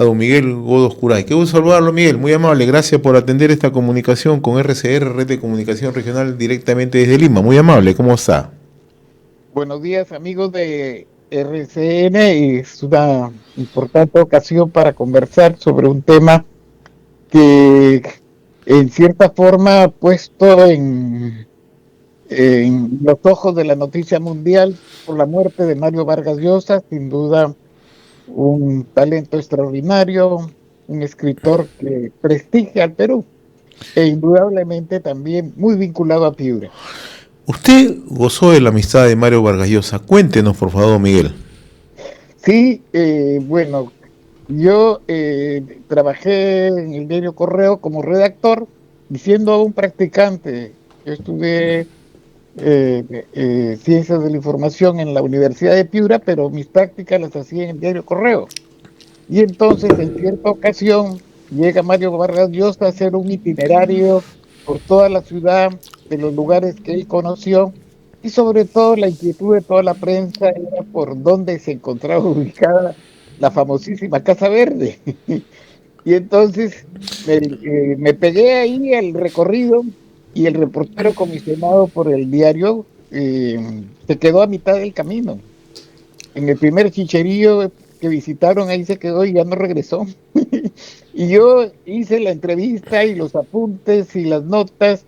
a don Miguel Godos Curay. Qué gusto saludarlo, Miguel, muy amable, gracias por atender esta comunicación con RCR, Red de Comunicación Regional, directamente desde Lima. Muy amable, ¿cómo está? Buenos días, amigos de RCN. Es una importante ocasión para conversar sobre un tema que, en cierta forma, ha puesto en los ojos de la noticia mundial por la muerte de Mario Vargas Llosa, sin duda un talento extraordinario, un escritor que prestigia al Perú e indudablemente también muy vinculado a Piura. Usted gozó de la amistad de Mario Vargas Llosa. Cuéntenos, por favor, Miguel. Sí, bueno, yo trabajé en el diario Correo como redactor, y siendo un practicante. Yo estudié Ciencias de la Información en la Universidad de Piura, pero mis prácticas las hacía en el diario Correo. Y entonces, en cierta ocasión, llega Mario Vargas Llosa a hacer un itinerario por toda la ciudad, de los lugares que él conoció, y sobre todo la inquietud de toda la prensa era por dónde se encontraba ubicada la famosísima Casa Verde. Y entonces me pegué ahí al recorrido, y el reportero comisionado por el diario se quedó a mitad del camino. En el primer chicherío que visitaron, ahí se quedó y ya no regresó. Y yo hice la entrevista y los apuntes y las notas,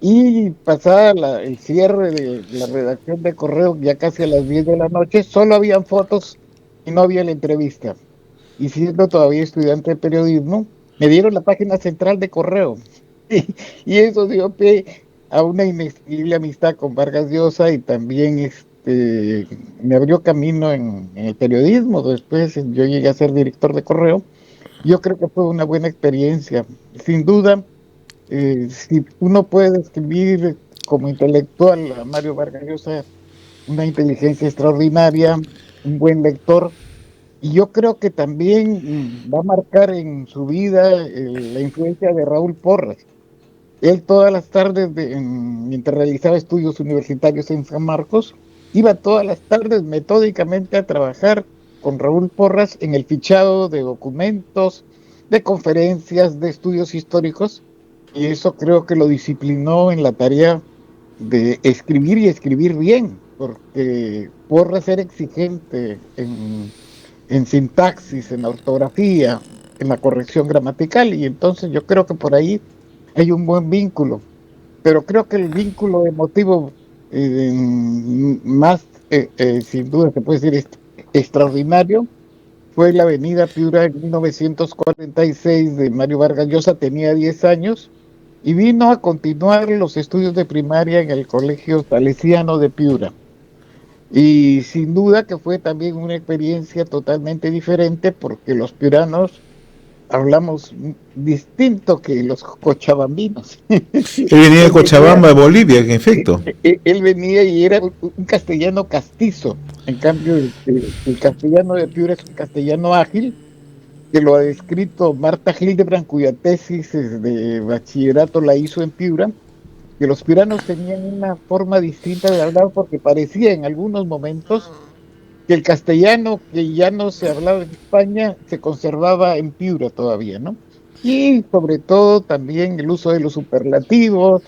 y pasada el cierre de la redacción de Correo, ya casi a las 10 de la noche, solo habían fotos y no había la entrevista. Y siendo todavía estudiante de periodismo, me dieron la página central de Correo. Y eso dio pie a una inestimable amistad con Vargas Llosa, y también me abrió camino en el periodismo. Después yo llegué a ser director de Correo. Yo creo que fue una buena experiencia. Sin duda, si uno puede describir como intelectual a Mario Vargas Llosa, una inteligencia extraordinaria, un buen lector, y yo creo que también va a marcar en su vida la influencia de Raúl Porras. Él todas las tardes, mientras realizaba estudios universitarios en San Marcos, iba todas las tardes metódicamente a trabajar con Raúl Porras en el fichado de documentos, de conferencias, de estudios históricos, y eso creo que lo disciplinó en la tarea de escribir, y escribir bien, porque Porras era exigente en sintaxis, en la ortografía, en la corrección gramatical, y entonces yo creo que por ahí hay un buen vínculo. Pero creo que el vínculo emotivo más, sin duda se puede decir, extraordinario, fue la Avenida Piura en 1946 de Mario Vargas Llosa. Tenía 10 años y vino a continuar los estudios de primaria en el Colegio Salesiano de Piura. Y sin duda que fue también una experiencia totalmente diferente, porque los piuranos hablamos distinto que los cochabambinos. Él venía de Él venía, Cochabamba, de Bolivia, en efecto. él venía y era un castellano castizo. En cambio, el castellano de Piura es un castellano ágil, que lo ha descrito Marta Hildebrand, cuya tesis de bachillerato la hizo en Piura, que los piuranos tenían una forma distinta de hablar, porque parecía en algunos momentos que el castellano que ya no se hablaba en España se conservaba en Piura todavía, ¿no? Y sobre todo también el uso de los superlativos,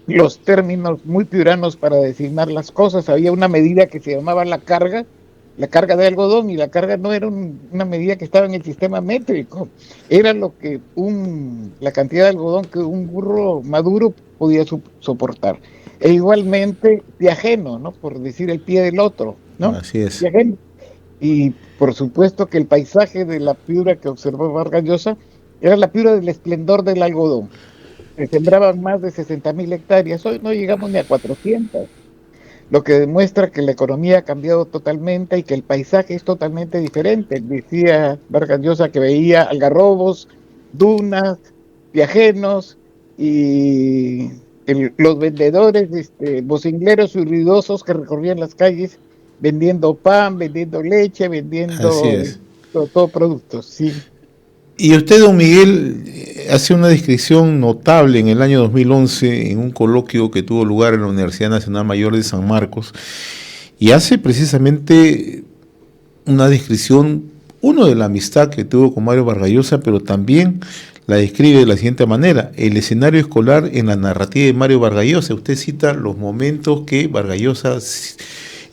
los términos muy piuranos para designar las cosas. Había una medida que se llamaba la carga de algodón, y la carga no era una medida que estaba en el sistema métrico, era la cantidad de algodón que un burro maduro podía soportar. E igualmente pie ajeno, ¿no? Por decir el pie del otro, ¿no? Así es. Pie ajeno. Y por supuesto que el paisaje de la Piura que observó Vargas Llosa era la Piura del esplendor del algodón. Se sembraban más de 60.000 hectáreas, hoy no llegamos ni a 400, lo que demuestra que la economía ha cambiado totalmente y que el paisaje es totalmente diferente. Decía Vargas Llosa que veía algarrobos, dunas, viajeros, y los vendedores, vocingleros y ruidosos, que recorrían las calles vendiendo pan, vendiendo leche, Así vendiendo es. todo productos, sí. Y usted, don Miguel, hace una descripción notable en el año 2011 en un coloquio que tuvo lugar en la Universidad Nacional Mayor de San Marcos, y hace precisamente una descripción Uno, de la amistad que tuvo con Mario Vargas Llosa, pero también la describe de la siguiente manera: el escenario escolar en la narrativa de Mario Vargas Llosa. Usted cita los momentos que Vargas Llosa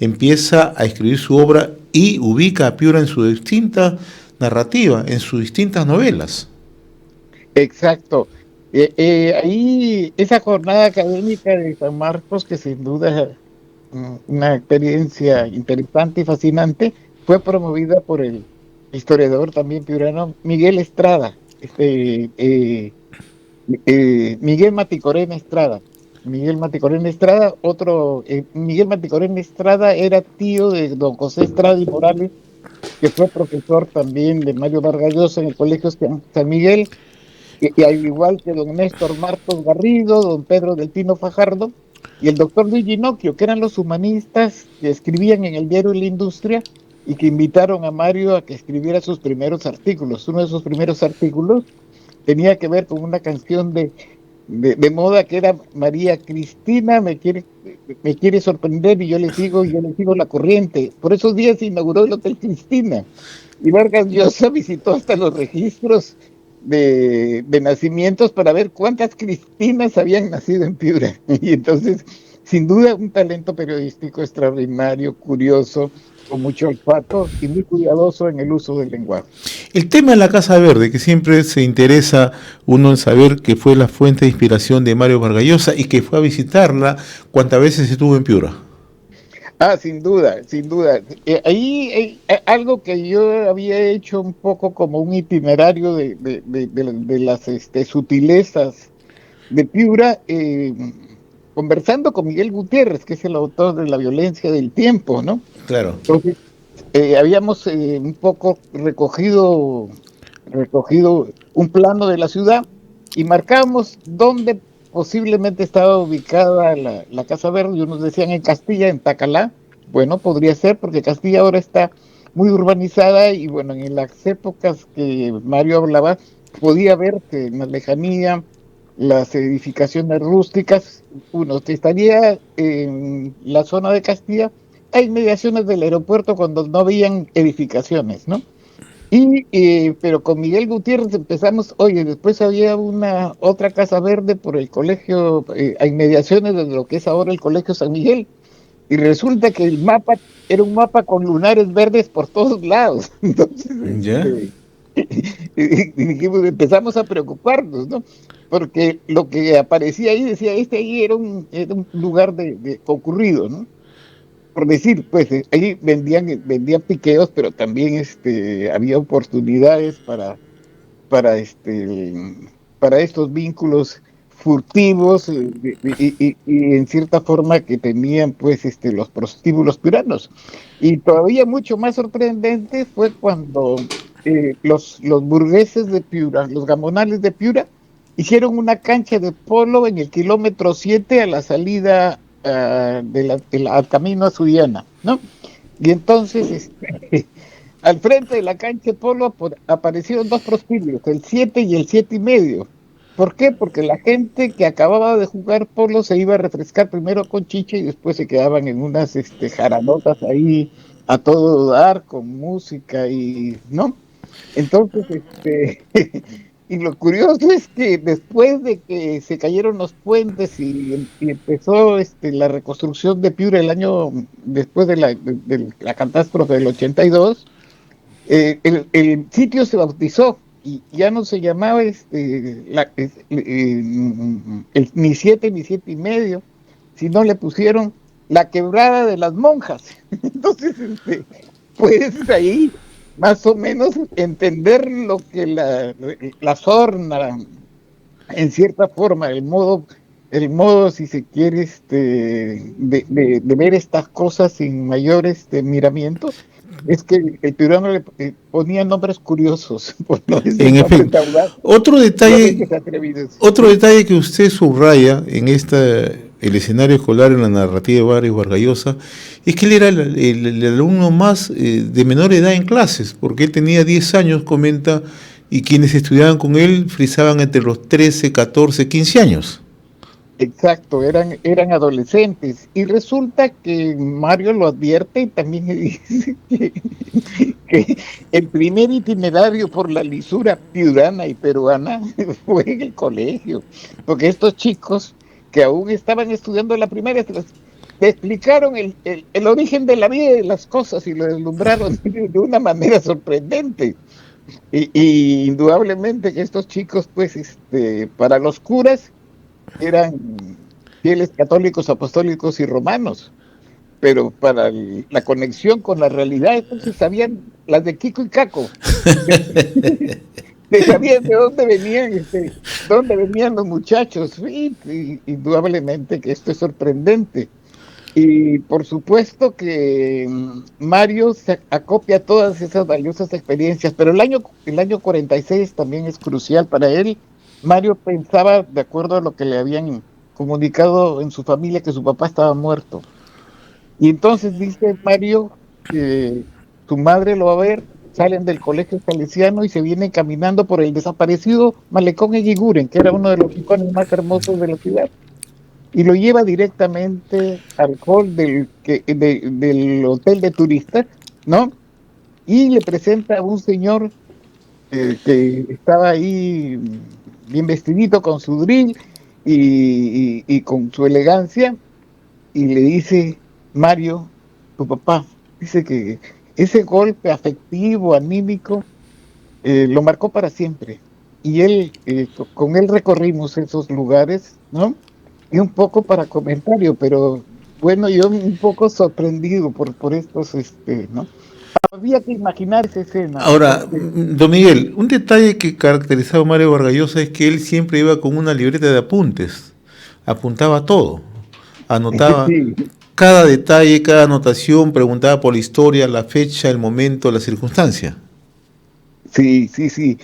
empieza a escribir su obra y ubica a Piura en su distinta narrativa, en sus distintas novelas. Exacto. Ahí, esa jornada académica de San Marcos, que sin duda es una experiencia interesante y fascinante, fue promovida por el historiador también piurano Miguel Estrada, Miguel Maticorena Estrada. Miguel Maticorena Estrada, Miguel Maticorena Estrada era tío de don José Estrada y Morales, que fue profesor también de Mario Vargas Llosa en el Colegio San Miguel, y al igual que don Néstor Marcos Garrido, don Pedro del Pino Fajardo y el doctor Luis Ginocchio, que eran los humanistas que escribían en el diario La Industria y que invitaron a Mario a que escribiera sus primeros artículos. Uno de sus primeros artículos tenía que ver con una canción de moda que era María Cristina me quiere sorprender y yo le sigo la corriente. Por esos días se inauguró el Hotel Cristina y Vargas Llosa visitó hasta los registros de nacimientos para ver cuántas Cristinas habían nacido en Piura. Y entonces, sin duda, un talento periodístico extraordinario, curioso, con mucho olfato y muy cuidadoso en el uso del lenguaje. El tema de la Casa Verde, que siempre se interesa uno en saber que fue la fuente de inspiración de Mario Vargas Llosa y que fue a visitarla cuantas veces estuvo en Piura. Sin duda, sin duda. Ahí algo que yo había hecho un poco como un itinerario de las sutilezas de Piura, conversando con Miguel Gutiérrez, que es el autor de La violencia del tiempo, ¿no? Claro. Entonces, habíamos un poco recogido un plano de la ciudad y marcamos dónde posiblemente estaba ubicada la Casa Verde, y unos decían en Castilla, en Tacalá. Bueno, podría ser, porque Castilla ahora está muy urbanizada y bueno, en las épocas que Mario hablaba, podía ver que en la lejanía las edificaciones rústicas, uno estaría en la zona de Castilla, a inmediaciones del aeropuerto cuando no habían edificaciones, ¿no? Pero con Miguel Gutiérrez empezamos, oye, después había otra Casa Verde por el colegio, a inmediaciones de lo que es ahora el Colegio San Miguel, y resulta que el mapa era un mapa con lunares verdes por todos lados. Entonces, ¿Ya? dijimos, empezamos a preocuparnos, ¿no? Porque lo que aparecía ahí decía, ahí era un lugar de concurrido, ¿no? Por decir, pues ahí vendían piqueos, pero también había oportunidades para para estos vínculos furtivos, y en cierta forma que tenían pues los prostíbulos piuranos. Y todavía mucho más sorprendente fue cuando los burgueses de Piura, los gamonales de Piura, hicieron una cancha de polo en el kilómetro 7 a la salida al camino a Sudiana, ¿no? Y entonces, al frente de la cancha de polo aparecieron dos prostíbulos, el 7 y el 7 y medio. ¿Por qué? Porque la gente que acababa de jugar polo se iba a refrescar primero con chicha y después se quedaban en unas jaranotas ahí a todo dar, con música y, ¿no? Entonces, y lo curioso es que después de que se cayeron los puentes y empezó la reconstrucción de Piura el año después de la catástrofe del 82, el sitio se bautizó y ya no se llamaba ni 7 ni 7 y medio, sino le pusieron la quebrada de las monjas. Entonces, pues ahí más o menos entender lo que la sorna, en cierta forma, el modo, si se quiere, de ver estas cosas sin mayor miramiento, es que el piurano le ponía nombres curiosos, por no decir En nombres efecto. audaces, Otro detalle, atrevidos. otro detalle que usted subraya en el escenario escolar en la narrativa de Mario Vargas Llosa es que él era el alumno más de menor edad en clases, porque él tenía 10 años, comenta, y quienes estudiaban con él frisaban entre los 13, 14, 15 años. Exacto, eran adolescentes. Y resulta que Mario lo advierte y también le dice que el primer itinerario por la lisura piurana y peruana fue en el colegio, porque estos chicos que aún estaban estudiando la primaria te explicaron el origen de la vida y de las cosas y lo deslumbraron de una manera sorprendente. Y indudablemente que estos chicos, pues, para los curas eran fieles católicos, apostólicos y romanos, pero para la conexión con la realidad, entonces sabían las de Kiko y Caco, sabían de dónde venían los muchachos, y indudablemente que esto es sorprendente. Y por supuesto que Mario se acopia todas esas valiosas experiencias, pero el año 46 también es crucial para él. Mario pensaba, de acuerdo a lo que le habían comunicado en su familia, que su papá estaba muerto. Y entonces dice Mario que su madre lo va a ver, salen del colegio salesiano y se vienen caminando por el desaparecido Malecón Eguiguren, que era uno de los rincones más hermosos de la ciudad, y lo lleva directamente al hall del hotel de turistas, ¿no? Y le presenta a un señor que estaba ahí bien vestidito con su drill y con su elegancia, y le dice: Mario, tu papá, dice que ese golpe afectivo, anímico, lo marcó para siempre. Y con él recorrimos esos lugares, ¿no? Y un poco para comentario, pero bueno, yo un poco sorprendido por estos, ¿no? Había que imaginar esa escena, Ahora, porque don Miguel, un detalle que caracterizaba a Mario Vargas Llosa es que él siempre iba con una libreta de apuntes, apuntaba todo, anotaba sí, cada detalle, cada anotación, preguntaba por la historia, la fecha, el momento, la circunstancia. sí, sí, sí.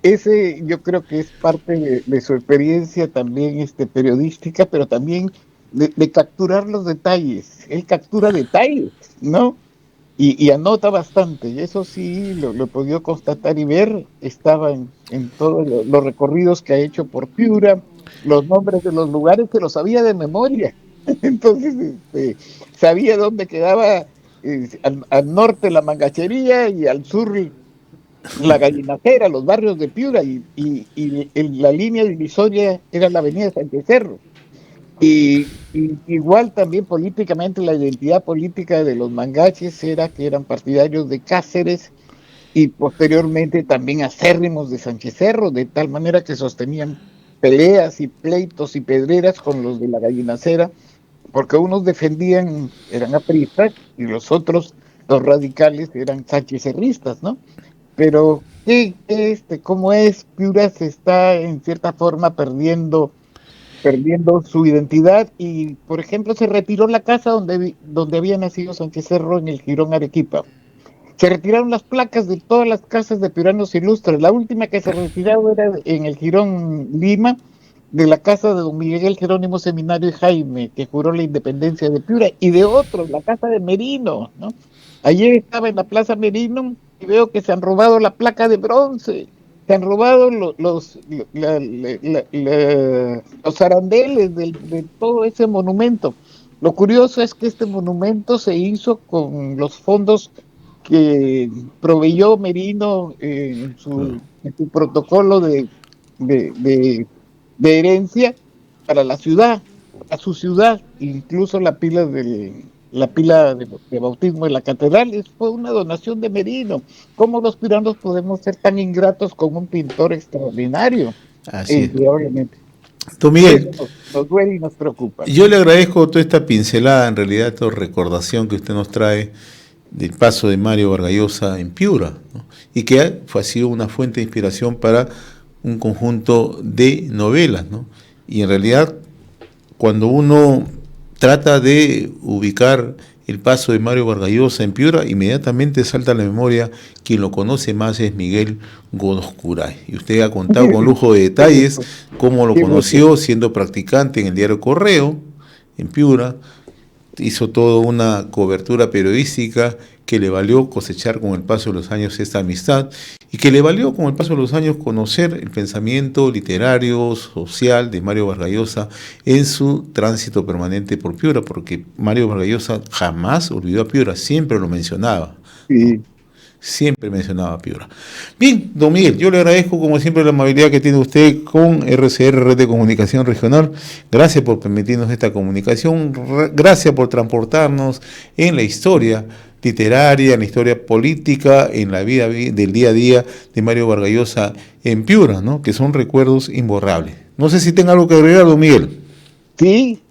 Ese yo creo que es parte de su experiencia también periodística, pero también de capturar los detalles. Él captura detalles, ¿no? Y anota bastante, y eso sí lo he podido constatar y ver. Estaba en todos los recorridos que ha hecho por Piura, los nombres de los lugares que los sabía de memoria. Entonces, sabía dónde quedaba, al norte la Mangachería y al sur la Gallinacera, los barrios de Piura, y la línea divisoria era la avenida Sánchez Cerro. Y igual también políticamente la identidad política de los mangaches era que eran partidarios de Cáceres y posteriormente también acérrimos de Sánchez Cerro, de tal manera que sostenían peleas y pleitos y pedreras con los de la Gallinacera, porque unos defendían, eran apristas, y los otros, los radicales, eran sanchezerristas, ¿no? Pero ¿cómo es? Piura se está en cierta forma perdiendo su identidad, y por ejemplo se retiró la casa donde había nacido Sánchez Cerro, en el Jirón Arequipa. Se retiraron las placas de todas las casas de piuranos ilustres. La última que se retiró era en el Jirón Lima, de la casa de don Miguel Jerónimo Seminario y Jaime, que juró la independencia de Piura, y de otros, la casa de Merino, ¿no? Ayer estaba en la Plaza Merino y veo que se han robado la placa de bronce, se han robado los arandeles de todo ese monumento. Lo curioso es que este monumento se hizo con los fondos que proveyó Merino, Claro. en su protocolo de, de- de herencia para la ciudad, a su ciudad. Incluso la pila de bautismo de la catedral fue una donación de Merino. ¿Cómo los piranos podemos ser tan ingratos con un pintor extraordinario? Así es. Indudablemente. Don Y eso Miguel, nos duele y nos preocupa, yo ¿no? le agradezco toda esta pincelada, en realidad, toda recordación que usted nos trae del paso de Mario Vargas Llosa en Piura, ¿no? Y que ha sido una fuente de inspiración para un conjunto de novelas, ¿no? Y en realidad, cuando uno trata de ubicar el paso de Mario Vargas Llosa en Piura, inmediatamente salta a la memoria, quien lo conoce más es Miguel Godoscuray. Y usted ha contado con lujo de Qué detalles gusto, cómo lo qué gusto. conoció siendo practicante en el diario Correo, en Piura, hizo toda una cobertura periodística que le valió cosechar con el paso de los años esta amistad y que le valió con el paso de los años conocer el pensamiento literario, social de Mario Vargas Llosa en su tránsito permanente por Piura, porque Mario Vargas Llosa jamás olvidó a Piura, siempre lo mencionaba, ¿no? Sí. Siempre mencionaba a Piura. Bien, don Miguel, yo le agradezco como siempre la amabilidad que tiene usted con RCR, Red de Comunicación Regional. Gracias por permitirnos esta comunicación, gracias por transportarnos en la historia literaria, en la historia política, en la vida del día a día de Mario Vargas Llosa en Piura, ¿no? Que son recuerdos imborrables. No sé si tenga algo que agregar, don Miguel. Sí,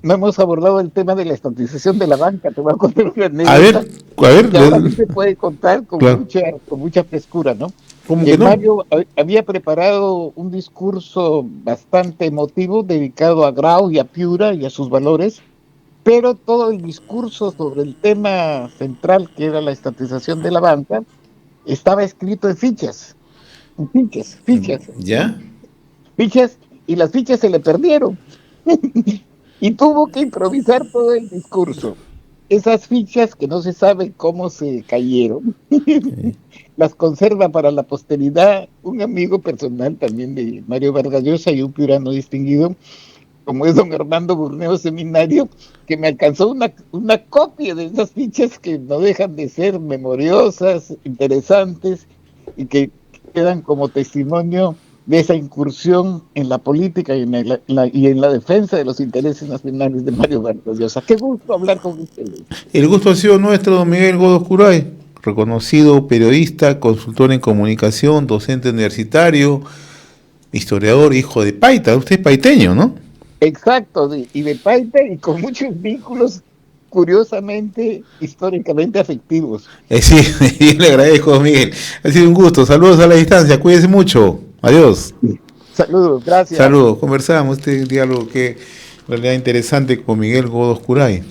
no hemos abordado el tema de la estatización de la banca. Te voy a contar una A ver, anécdota a ver. que ahora sí se puede contar Claro. con mucha frescura, ¿no? ¿Cómo que no? Mario había preparado un discurso bastante emotivo dedicado a Grau y a Piura y a sus valores, pero todo el discurso sobre el tema central, que era la estatización de la banca, estaba escrito en fichas, ¿Ya? fichas, y las fichas se le perdieron. Y tuvo que improvisar todo el discurso. Esas fichas que no se sabe cómo se cayeron, las conserva para la posteridad un amigo personal también de Mario Vargas Llosa y un piurano distinguido, como es don Armando Burneo Seminario, que me alcanzó una copia de esas fichas que no dejan de ser memoriosas, interesantes, y que quedan como testimonio de esa incursión en la política y en la defensa de los intereses nacionales de Mario Vargas Llosa. Qué gusto hablar con ustedes. El gusto ha sido nuestro, don Miguel Godos Curay, reconocido periodista, consultor en comunicación, docente universitario, historiador, hijo de Paita. Usted es paiteño, ¿no? Exacto, y de Paita, y con muchos vínculos curiosamente, históricamente afectivos. Sí, yo le agradezco, don Miguel. Ha sido un gusto. Saludos a la distancia. Cuídese mucho. Adiós. Saludos, gracias. Saludos. Conversamos este diálogo que en realidad interesante con Miguel Godos Curay.